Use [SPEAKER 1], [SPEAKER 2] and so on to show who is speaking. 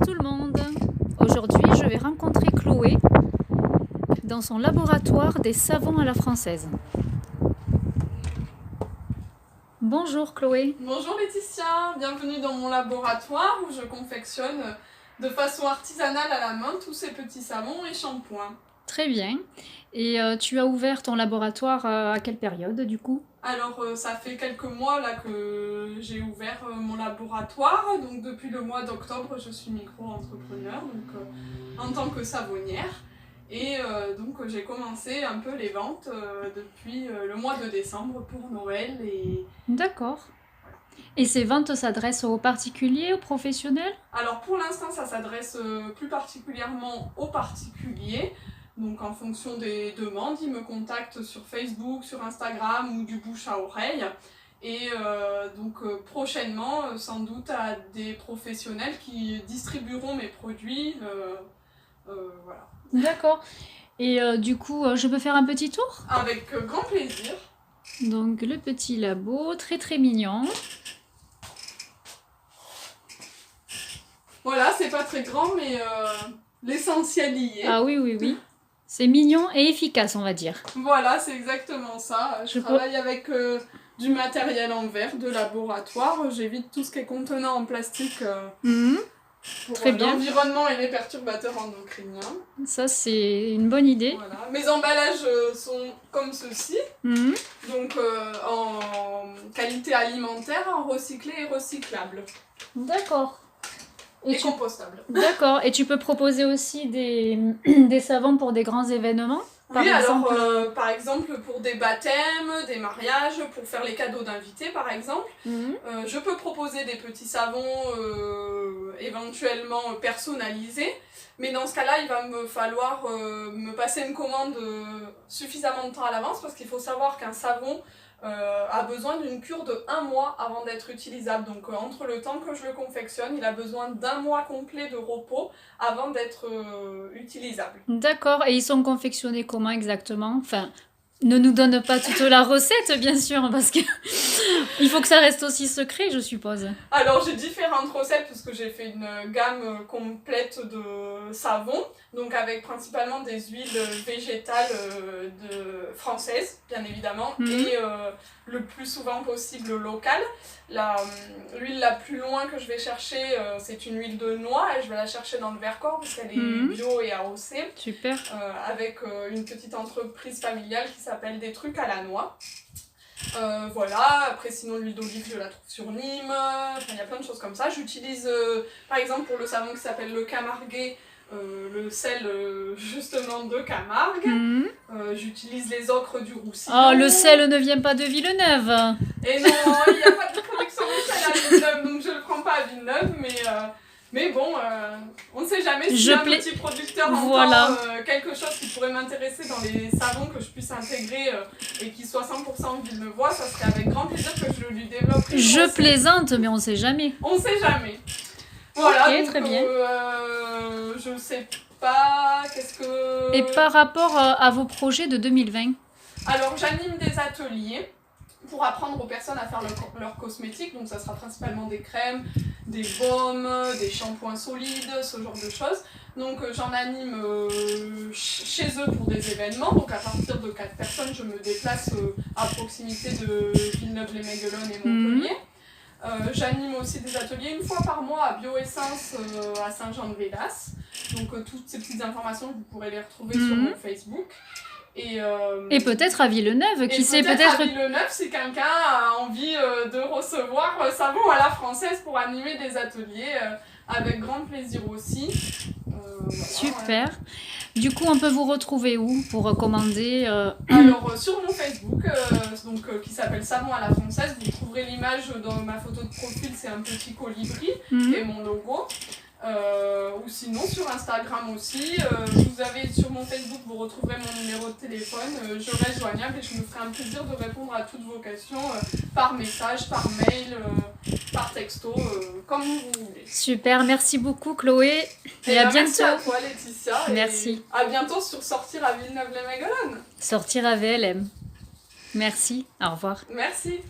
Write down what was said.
[SPEAKER 1] tout le monde. Aujourd'hui, je vais rencontrer Chloé dans son laboratoire des savons à la française. Bonjour Chloé.
[SPEAKER 2] Bonjour Laetitia, bienvenue dans mon laboratoire où je confectionne de façon artisanale à la main tous ces petits savons et shampoings.
[SPEAKER 1] Très bien. Et tu as ouvert ton laboratoire à quelle période du coup?
[SPEAKER 2] Alors ça fait quelques mois là que j'ai ouvert mon laboratoire, donc depuis le mois d'octobre je suis micro-entrepreneur en tant que savonnière. Et donc j'ai commencé un peu les ventes depuis le mois de décembre pour Noël.
[SPEAKER 1] D'accord. Et ces ventes s'adressent aux particuliers, aux professionnels?
[SPEAKER 2] Alors pour l'instant ça s'adresse plus particulièrement aux particuliers. Donc en fonction des demandes, ils me contactent sur Facebook, sur Instagram ou du bouche à oreille. Et prochainement, sans doute à des professionnels qui distribueront mes produits. Voilà.
[SPEAKER 1] D'accord. Et du coup, je peux faire un petit tour?
[SPEAKER 2] Avec grand plaisir.
[SPEAKER 1] Donc le petit labo, très très mignon.
[SPEAKER 2] Voilà, c'est pas très grand, mais l'essentiel y est.
[SPEAKER 1] Ah oui, oui, oui. C'est mignon et efficace, on va dire.
[SPEAKER 2] Voilà, c'est exactement ça. Je travaille avec du matériel en verre de laboratoire. J'évite tout ce qui est contenant en plastique pour
[SPEAKER 1] Très bien.
[SPEAKER 2] l'environnement et les perturbateurs endocriniens.
[SPEAKER 1] Ça, c'est une bonne idée.
[SPEAKER 2] Voilà. Mes emballages sont comme ceci. Donc en qualité alimentaire, en recyclé et recyclable.
[SPEAKER 1] D'accord.
[SPEAKER 2] Et compostable.
[SPEAKER 1] D'accord. Et tu peux proposer aussi des savons pour des grands événements?
[SPEAKER 2] Oui, alors par exemple pour des baptêmes, des mariages, pour faire les cadeaux d'invités par exemple, je peux proposer des petits savons éventuellement personnalisés, mais dans ce cas-là il va me falloir me passer une commande suffisamment de temps à l'avance parce qu'il faut savoir qu'un savon a besoin d'une cure de 1 mois avant d'être utilisable. Donc entre le temps que je le confectionne, il a besoin d'1 mois complet de repos avant d'être utilisable.
[SPEAKER 1] D'accord. Et ils sont confectionnés comment exactement? Enfin, ne nous donne pas toute la recette, bien sûr, parce que il faut que ça reste aussi secret, je suppose.
[SPEAKER 2] Alors j'ai différentes recettes parce que j'ai fait une gamme complète de savons, donc avec principalement des huiles végétales françaises, bien évidemment, et le plus souvent possible locales. L'huile la plus loin que je vais chercher, c'est une huile de noix, et je vais la chercher dans le Vercors parce qu'elle est bio et AOC.
[SPEAKER 1] Super.
[SPEAKER 2] Avec une petite entreprise familiale qui s'appelle Des Trucs à la Noix. Voilà, après sinon l'huile d'olive je la trouve sur Nîmes, il y a plein de choses comme ça. J'utilise par exemple pour le savon qui s'appelle le Camarguais, le sel justement de Camargue. J'utilise les ocres du Roussillon.
[SPEAKER 1] Oh, le sel ne vient pas de Villeneuve.
[SPEAKER 2] Et non, il n'y a pas de production de sel à Villeneuve, donc je ne le prends pas à Villeneuve, mais bon, on ne sait jamais si un petit producteur entend quelque chose qui pourrait m'intéresser dans les savons que je puisse intégrer et qui soit 100% villeneuvois, ça serait avec grand plaisir que je lui développerai.
[SPEAKER 1] Je plaisante, mais on ne sait jamais.
[SPEAKER 2] On ne sait jamais. Voilà,
[SPEAKER 1] ok,
[SPEAKER 2] donc,
[SPEAKER 1] très bien.
[SPEAKER 2] Je ne sais pas, qu'est-ce que...
[SPEAKER 1] Et par rapport à vos projets de 2020?
[SPEAKER 2] Alors, j'anime des ateliers pour apprendre aux personnes à faire leurs cosmétiques, donc ça sera principalement des crèmes, des baumes, des shampoings solides, ce genre de choses. Donc j'en anime chez eux pour des événements, donc à partir de 4 personnes, je me déplace à proximité de Villeneuve-les-Maguelones et Montpellier. J'anime aussi des ateliers 1 fois par mois à Bioessence à Saint-Jean-de-Védas. Donc toutes ces petites informations, vous pourrez les retrouver sur mon Facebook. Et
[SPEAKER 1] peut-être à Villeneuve, qui sait, peut-être
[SPEAKER 2] à Villeneuve si quelqu'un a envie de recevoir savon à la française pour animer des ateliers, avec grand plaisir aussi.
[SPEAKER 1] Super. Du coup, on peut vous retrouver où pour commander
[SPEAKER 2] Alors sur mon Facebook, qui s'appelle Savon à la française, vous trouverez l'image dans ma photo de profil, c'est un petit colibri qui est mon logo. Ou sinon sur Instagram aussi. Vous avez sur mon Facebook, vous retrouverez mon numéro de téléphone. Je reste joignable et je me ferai un plaisir de répondre à toutes vos questions par message, par mail, par texto, comme vous voulez.
[SPEAKER 1] Super, merci beaucoup Chloé. Et à bientôt.
[SPEAKER 2] Merci à toi Laetitia.
[SPEAKER 1] Merci.
[SPEAKER 2] Et à bientôt sur Sortir à Villeneuve-les-Maguelones.
[SPEAKER 1] Sortir à VLM. Merci, au revoir.
[SPEAKER 2] Merci.